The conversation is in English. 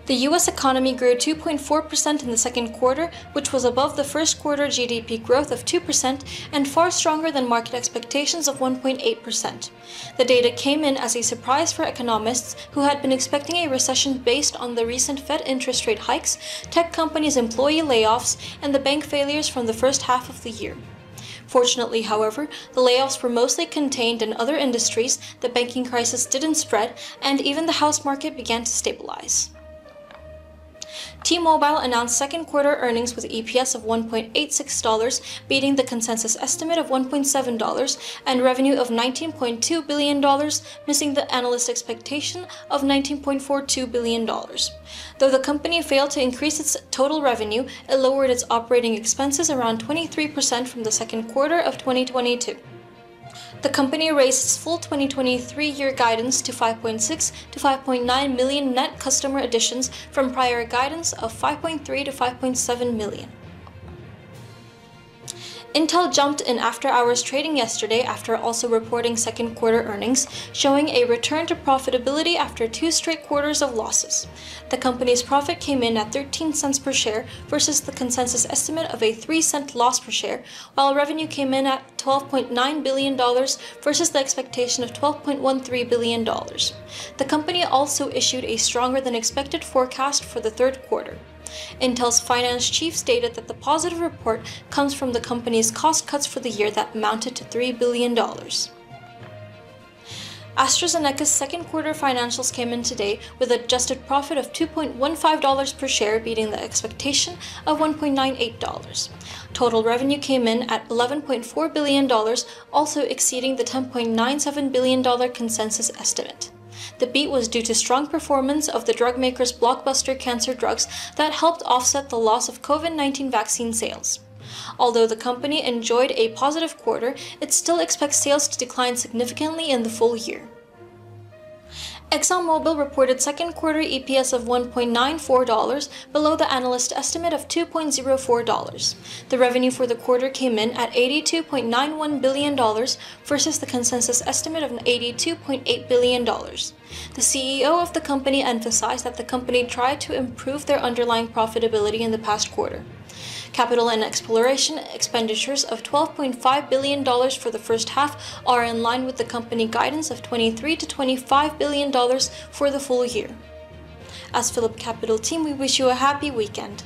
The U.S. economy grew 2.4% in the second quarter, which was above the first quarter GDP growth of 2% and far stronger than market expectations of 1.8%. The data came in as a surprise for economists who had been expecting a recession based on the recent Fed interest rate hikes, tech companies' employee layoffs, and the bank failures from the first half of the year. Fortunately, however, the layoffs were mostly contained in other industries, the banking crisis didn't spread, and even the house market began to stabilize. T-Mobile announced second quarter earnings with EPS of $1.86, beating the consensus estimate of $1.7, and revenue of $19.2 billion, missing the analyst expectation of $19.42 billion. Though the company failed to increase its total revenue, it lowered its operating expenses around 23% from the second quarter of 2022. The company raised its full 2023 year guidance to 5.6 to 5.9 million net customer additions from prior guidance of 5.3 to 5.7 million. Intel jumped in after-hours trading yesterday after also reporting second quarter earnings, showing a return to profitability after 2 straight quarters of losses. The company's profit came in at 13 cents per share versus the consensus estimate of a 3-cent loss per share, while revenue came in at $12.9 billion versus the expectation of $12.13 billion. The company also issued a stronger than expected forecast for the third quarter. Intel's finance chief stated that the positive report comes from the company's cost cuts for the year that amounted to $3 billion. AstraZeneca's second quarter financials came in today with an adjusted profit of $2.15 per share, beating the expectation of $1.98. Total revenue came in at $11.4 billion, also exceeding the $10.97 billion consensus estimate. The beat was due to strong performance of the drug maker's blockbuster cancer drugs that helped offset the loss of COVID-19 vaccine sales. Although the company enjoyed a positive quarter, it still expects sales to decline significantly in the full year. ExxonMobil reported second quarter EPS of $1.94, below the analyst estimate of $2.04. The revenue for the quarter came in at $82.91 billion versus the consensus estimate of $82.8 billion. The CEO of the company emphasized that the company tried to improve their underlying profitability in the past quarter. Capital and exploration expenditures of $12.5 billion for the first half are in line with the company guidance of $23 to $25 billion for the full year. As PhillipCapital team, we wish you a happy weekend.